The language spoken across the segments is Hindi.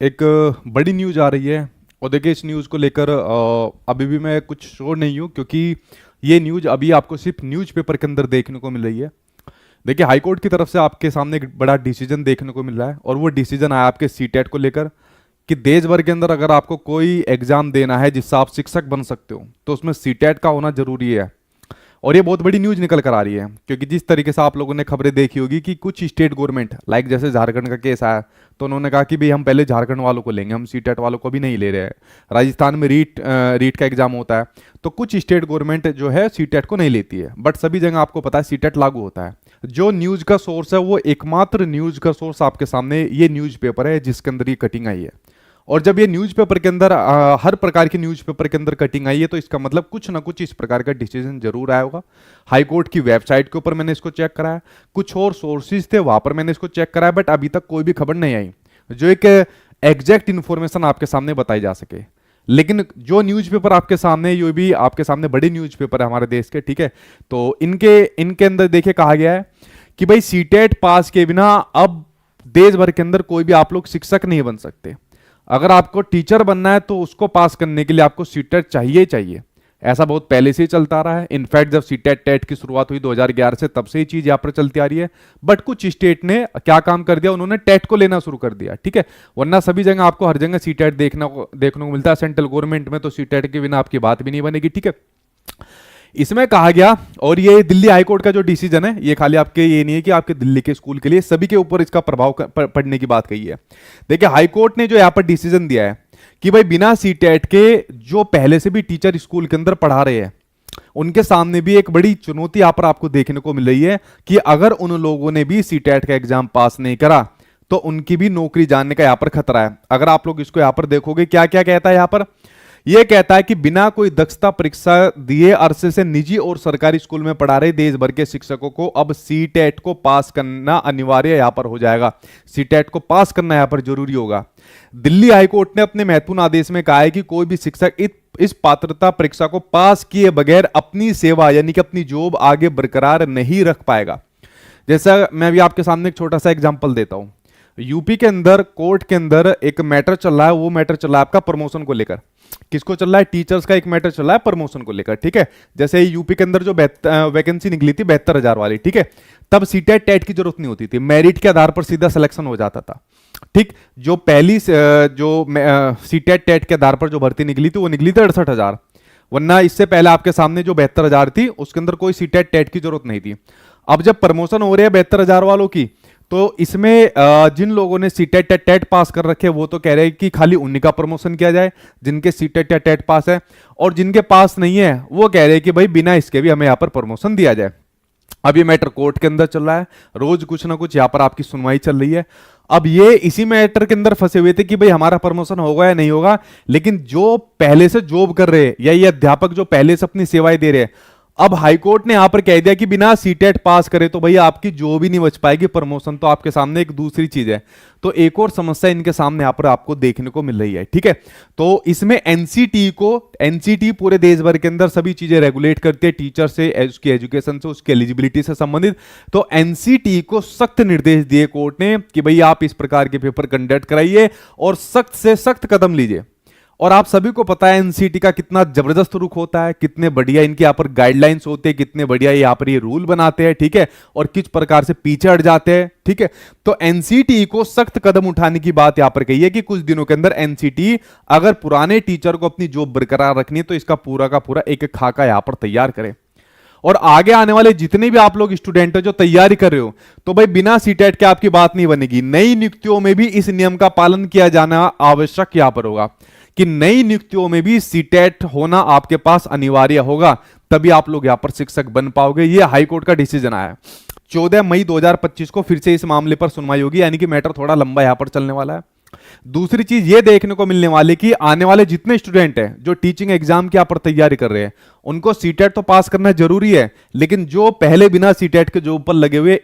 एक बड़ी न्यूज आ रही है। और देखिए इस न्यूज़ को लेकर अभी भी मैं कुछ श्योर नहीं हूँ, क्योंकि ये न्यूज अभी आपको सिर्फ न्यूज़ पेपर के अंदर देखने को मिल रही है। देखिए हाई कोर्ट की तरफ से आपके सामने एक बड़ा डिसीजन देखने को मिल रहा है, और वो डिसीजन आया आपके सीटेट को लेकर कि देश भर के अंदर अगर आपको कोई एग्जाम देना है जिससे आप शिक्षक बन सकते हो तो उसमें सीटेट का होना जरूरी है। और ये बहुत बड़ी न्यूज निकल कर आ रही है, क्योंकि जिस तरीके से आप लोगों ने खबरें देखी होगी कि कुछ स्टेट गवर्नमेंट लाइक जैसे झारखंड का केस आया, तो उन्होंने कहा कि भाई हम पहले झारखंड वालों को लेंगे, हम सीटेट वालों को भी नहीं ले रहे हैं। राजस्थान में रीट का एग्जाम होता है, तो कुछ स्टेट गवर्नमेंट जो है सीटेट को नहीं लेती है, बट सभी जगह आपको पता है सीटेट लागू होता है। जो न्यूज का सोर्स है वो एकमात्र न्यूज का सोर्स आपके सामने ये न्यूज पेपर है जिसके अंदर ये कटिंग आई है। और जब ये न्यूज़पेपर के अंदर हर प्रकार के न्यूज़पेपर के अंदर कटिंग आई है, तो इसका मतलब कुछ ना कुछ इस प्रकार का डिसीजन जरूर आया होगा। हाई कोर्ट की वेबसाइट के ऊपर मैंने इसको चेक कराया, कुछ और सोर्सेज थे वहां पर मैंने इसको चेक कराया, बट अभी तक कोई भी खबर नहीं आई जो एक एग्जैक्ट इन्फॉर्मेशन आपके सामने बताई जा सके। लेकिन जो न्यूज़पेपर आपके सामने, ये भी आपके सामने बड़े न्यूज़पेपर है हमारे देश के, ठीक है, तो इनके इनके अंदर देखिए कहा गया है कि भाई सीटेट पास के बिना अब देश भर के अंदर कोई भी आप लोग शिक्षक नहीं बन सकते। अगर आपको टीचर बनना है तो उसको पास करने के लिए आपको सीटेट चाहिए ही चाहिए। ऐसा बहुत पहले से ही चलता रहा है। इनफैक्ट जब सीटेट टेट की शुरुआत हुई 2011 से, तब से ही चीज यहां पर चलती आ रही है। बट कुछ स्टेट ने क्या काम कर दिया, उन्होंने टेट को लेना शुरू कर दिया, ठीक है। वरना सभी जगह आपको हर जगह सीटेट देखने को मिलता है। सेंट्रल गवर्नमेंट में तो सीटेट के बिना आपकी बात भी नहीं बनेगी, ठीक है। इसमें कहा गया, और ये दिल्ली हाईकोर्ट का जो डिसीजन है, ये खाली आपके ये नहीं है कि आपके दिल्ली के स्कूल के लिए, सभी के ऊपर इसका प्रभाव पड़ने की बात कही है। देखिए हाईकोर्ट ने जो यहां पर डिसीजन दिया है कि भाई बिना सीटेट के जो पहले से भी टीचर स्कूल के अंदर पढ़ा रहे हैं, उनके सामने भी एक बड़ी चुनौती यहां पर आपको देखने को मिल रही है कि अगर उन लोगों ने भी सीटेट का एग्जाम पास नहीं करा तो उनकी भी नौकरी जाने का यहां पर खतरा है। अगर आप लोग इसको यहां पर देखोगे, क्या क्या कहता है यहां पर, यह कहता है कि बिना कोई दक्षता परीक्षा दिए अरसे से निजी और सरकारी स्कूल में पढ़ा रहे देश भर के शिक्षकों को अब सीटेट को पास करना अनिवार्य यहां पर हो जाएगा। सीटेट को पास करना यहां पर जरूरी होगा। दिल्ली हाईकोर्ट ने अपने महत्वपूर्ण आदेश में कहा है कि कोई भी शिक्षक इस पात्रता परीक्षा को पास किए बगैर अपनी सेवा यानी कि अपनी जॉब आगे बरकरार नहीं रख पाएगा। जैसा मैं भी आपके सामने एक छोटा सा एग्जांपल देता हूं। यूपी के अंदर कोर्ट के अंदर एक मैटर चल रहा है, वो मैटर चल रहा है आपका प्रमोशन को लेकर। किसको चल रहा है? टीचर्स का एक मैटर चल रहा है प्रमोशन को लेकर, ठीक है। जैसे यूपी के अंदर जो वैकेंसी निकली थी 72,000 वाली, ठीक है, तब सीटेट टेट की जरूरत नहीं होती थी, मेरिट के आधार पर सीधा सिलेक्शन हो जाता था, ठीक। जो पहली जो सीटेट टेट के आधार पर जो भर्ती निकली थी वो निकली थी 68,000, वरना इससे पहले आपके सामने जो 72,000 थी उसके अंदर कोई सीटेट टेट की जरूरत नहीं थी। अब जब प्रमोशन हो रही है 72,000 वालों की, तो इसमें जिन लोगों ने सीटेट या टेट पास कर रखे वो तो कह रहे हैं कि खाली उन्हीं का प्रमोशन किया जाए जिनके सीटेट या टेट पास है, और जिनके पास नहीं है वो कह रहे हैं कि भाई बिना इसके भी हमें यहाँ पर प्रमोशन दिया जाए। अब ये मैटर कोर्ट के अंदर चल रहा है, रोज कुछ ना कुछ यहाँ पर आपकी सुनवाई चल रही है। अब ये इसी मैटर के अंदर फंसे हुए थे कि भाई हमारा प्रमोशन होगा या नहीं होगा, लेकिन जो पहले से जॉब कर रहे हैं या ये अध्यापक जो पहले से अपनी सेवाएं दे रहे हैं, अब हाईकोर्ट ने यहां पर कह दिया कि बिना सीटेट पास करे तो भैया आपकी जो भी नहीं बच पाएगी, प्रमोशन तो आपके सामने एक दूसरी चीज है। तो एक और समस्या इनके सामने यहां पर आपको देखने को मिल रही है, ठीक है। तो इसमें एनसीटी पूरे देश भर के अंदर सभी चीजें रेगुलेट करती है, टीचर से, उसकी एजुकेशन से, उसकी एलिजिबिलिटी से संबंधित। तो एनसीटी को सख्त निर्देश दिए कोर्ट ने कि भाई आप इस प्रकार के पेपर कंडक्ट कराइए और सख्त से सख्त कदम लीजिए। और आप सभी को पता है एनसीटी का कितना जबरदस्त रुख होता है, कितने बढ़िया इनके यहाँ पर गाइडलाइंस होते हैं, कितने बढ़िया यहाँ पर ये रूल बनाते हैं, ठीक है, और किस प्रकार से पीछे हट जाते हैं, ठीक है। तो एनसीटी को सख्त कदम उठाने की बात यहाँ पर कही है कि कुछ दिनों के अंदर एनसीटी अगर पुराने टीचर को अपनी जॉब बरकरार रखनी है तो इसका पूरा का पूरा एक खाका यहाँ पर तैयार करे। और आगे आने वाले जितने भी आप लोग स्टूडेंट हो जो तैयारी कर रहे हो, तो भाई बिना सीटेट के आपकी बात नहीं बनेगी। नई नियुक्तियों में भी इस नियम का पालन किया जाना आवश्यक यहां पर होगा कि नई नियुक्तियों में भी सीटेट होना आपके पास अनिवार्य होगा, तभी आप लोग यहां पर शिक्षक बन पाओगे। यह हाईकोर्ट का डिसीजन आया है। 14 मई 2025 को फिर से इस मामले पर सुनवाई होगी, यानी कि मैटर थोड़ा लंबा यहां पर चलने वाला है। दूसरी चीज ये देखने को मिलने वाली कि आने वाले जितने स्टूडेंट हैं जो टीचिंग एग्जाम की यहाँ पर तैयारी कर रहे हैं, उनको सीटेट तो पास करना जरूरी है, लेकिन जो पहले बिना सीटेट के जो ऊपर लगे हुए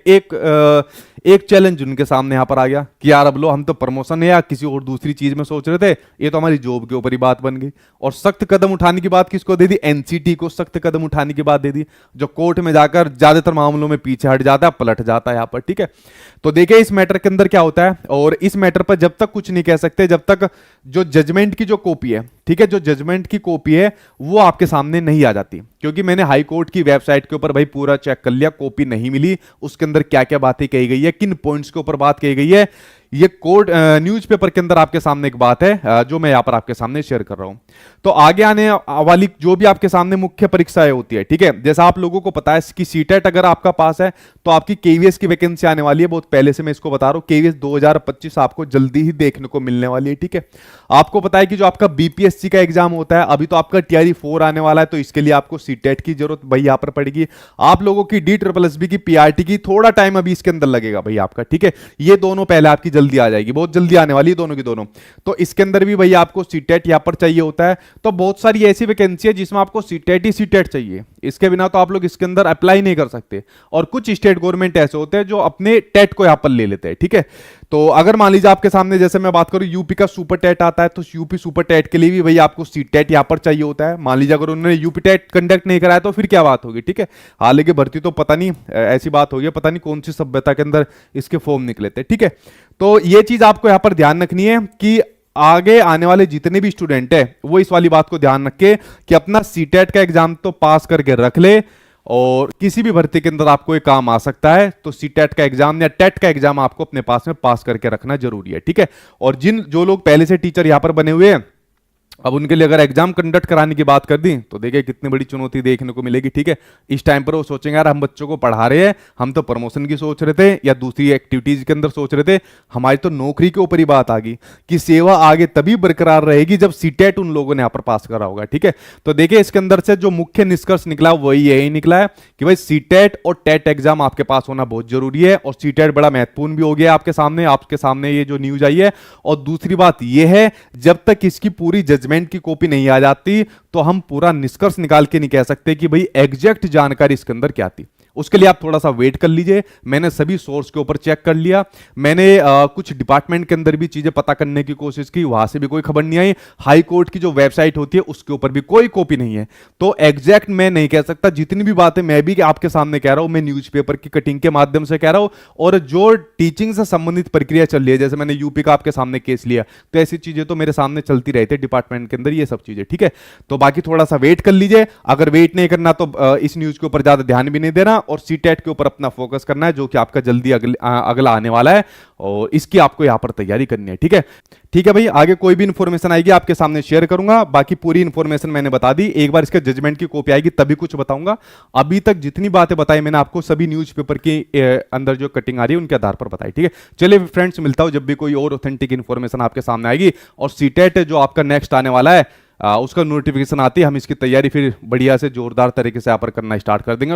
एक चैलेंज उनके सामने यहां पर आ गया कि यार अब लो हम तो प्रमोशन या किसी और दूसरी चीज में सोच रहे थे, ये तो हमारी जॉब के ऊपर ही बात बन गई। और सख्त कदम उठाने की बात किसको दे दी? एनसीटी को सख्त कदम उठाने की बात दे दी, जो कोर्ट में जाकर ज्यादातर मामलों में पीछे हट जाता है, पलट जाता है यहां पर, ठीक है। तो देखिए इस मैटर के अंदर क्या होता है, और इस मैटर पर जब तक कुछ नहीं कह सकते जब तक जो जजमेंट की जो कॉपी है, ठीक है, जो जजमेंट की कॉपी है वो आपके सामने नहीं आ जाती। क्योंकि मैंने हाई कोर्ट की वेबसाइट के ऊपर भाई पूरा चेक कर लिया, कॉपी नहीं मिली, उसके अंदर क्या क्या बातें कही गई है, किन पॉइंट्स के ऊपर बात कही गई है, ये कोर्ट न्यूज़पेपर के अंदर आपके सामने एक बात है जो मैं यहां पर आपके सामने शेयर कर रहा हूं। तो आगे आने वाली जो भी आपके सामने मुख्य परीक्षाएं होती है, ठीक है, जैसा आप लोगों को पता है कि सीटेट अगर आपका पास है तो आपकी केवीएस की वैकेंसी आने वाली है, बहुत पहले से मैं इसको बता रहा हूं, केवीएस 2025 आपको जल्दी ही देखने को मिलने वाली है, ठीक है। आपको पता है कि जो आपका बीपीएससी का एग्जाम होता है, अभी तो आपका टीआरई 4 आने वाला है, तो इसके लिए आपको सीटेट की जरूरत भाई यहां पर पड़ेगी। आप लोगों की DSSB की पीआरटी की थोड़ा टाइम अभी इसके अंदर लगेगा भाई आपका, ठीक है। ये दोनों पहले आपकी जल्दी आ जाएगी, बहुत जल्दी आने वाली है दोनों की दोनों। तो इसके अंदर भी भैया आपको सीटेट यहां पर चाहिए होता है। तो बहुत सारी ऐसी वैकेंसी है जिसमें आपको सीटेट ही सीटेट चाहिए, इसके बिना तो आप लोग इसके अंदर अप्लाई नहीं कर सकते। और कुछ स्टेट गवर्नमेंट ऐसे होते हैं जो अपने टेट को यहां पर ले लेते हैं, ठीक है। तो अगर मान लीजिए आपके सामने जैसे मैं बात करूं यूपी का सुपर टेट आता है, तो यूपी सुपर टेट के लिए भी भैया आपको सीटेट यहां पर चाहिए होता है। मान लीजिए अगर उन्होंने यूपी टेट कंडक्ट नहीं कराया तो फिर क्या बात होगी, ठीक है। हालांकि भर्ती तो पता नहीं ऐसी बात होगी, पता नहीं कौन सी सभ्यता के अंदर इसके फॉर्म निकले थे, ठीक है। तो ये चीज आपको यहां पर ध्यान रखनी है कि आगे आने वाले जितने भी स्टूडेंट है वो इस वाली बात को ध्यान रखे कि अपना सीटेट का एग्जाम तो पास करके रख ले, और किसी भी भर्ती के अंदर आपको ये काम आ सकता है, तो सीटेट का एग्जाम या टेट का एग्जाम आपको अपने पास में पास करके रखना जरूरी है, ठीक है। और जो लोग पहले से टीचर यहां पर बने हुए हैं, अब उनके लिए अगर एग्जाम कंडक्ट कराने की बात कर दी तो देखिए कितनी बड़ी चुनौती देखने को मिलेगी, ठीक है। इस टाइम पर वो सोचेंगे यार हम बच्चों को पढ़ा रहे हैं, हम तो प्रमोशन की सोच रहे थे या दूसरी एक्टिविटीज के अंदर सोच रहे थे, हमारी तो नौकरी के ऊपर ही बात आ गई कि सेवा आगे तभी बरकरार रहेगी जब सीटेट उन लोगों ने यहाँ पर पास करा होगा, ठीक है। तो देखिए इसके अंदर से जो मुख्य निष्कर्ष निकला वही यही निकला है कि भाई सीटेट और टेट एग्जाम आपके पास होना बहुत जरूरी है, और सीटेट बड़ा महत्वपूर्ण भी हो गया आपके सामने ये जो न्यूज आई है। और दूसरी बात यह है जब तक इसकी पूरी जजमेंट की कॉपी नहीं आ जाती तो हम पूरा निष्कर्ष निकाल के नहीं कह सकते कि भाई एग्जैक्ट जानकारी इसके अंदर क्या थी। उसके लिए आप थोड़ा सा वेट कर लीजिए। मैंने सभी सोर्स के ऊपर चेक कर लिया, मैंने कुछ डिपार्टमेंट के अंदर भी चीजें पता करने की कोशिश की, वहां से भी कोई खबर नहीं आई। हाई कोर्ट की जो वेबसाइट होती है उसके ऊपर भी कोई कॉपी नहीं है। तो एग्जैक्ट मैं नहीं कह सकता, जितनी भी बातें मैं भी आपके सामने कह रहा हूं मैं न्यूज़पेपर की कटिंग के माध्यम से कह रहा हूं, और जो टीचिंग से संबंधित प्रक्रिया चल रही है, जैसे मैंने यूपी का आपके सामने केस लिया, तो ऐसी चीजें तो मेरे सामने चलती रहती है डिपार्टमेंट के अंदर, ये सब चीजें, ठीक है। तो बाकी थोड़ा सा वेट कर लीजिए। अगर वेट नहीं करना तो इस न्यूज के ऊपर ज्यादा ध्यान भी नहीं देना, और सीटेट के ऊपर अपना फोकस करना है जो कि आपका जल्दी अगला आने वाला है, और इसकी आपको यहां पर तैयारी करनी है, ठीक है। ठीक है भाई, आगे कोई भी इंफॉर्मेशन आएगी आपके सामने शेयर करूंगा। बाकी पूरी इंफॉर्मेशन मैंने बता दी, एक बार इसके जजमेंट की कॉपी आएगी तभी कुछ बताऊंगा। अभी तक जितनी बातें बताई मैंने आपको सभी न्यूज़पेपर के अंदर जो कटिंग आ रही है उनके आधार पर बताई, ठीक है। चलिए फ्रेंड्स, मिलता हूं जब भी कोई और ऑथेंटिक इंफॉर्मेशन आपके सामने आएगी। और सीटेट जो आपका नेक्स्ट आने वाला है उसका नोटिफिकेशन आती है, हम इसकी तैयारी फिर बढ़िया से जोरदार तरीके से यहाँ पर करना स्टार्ट कर देंगे।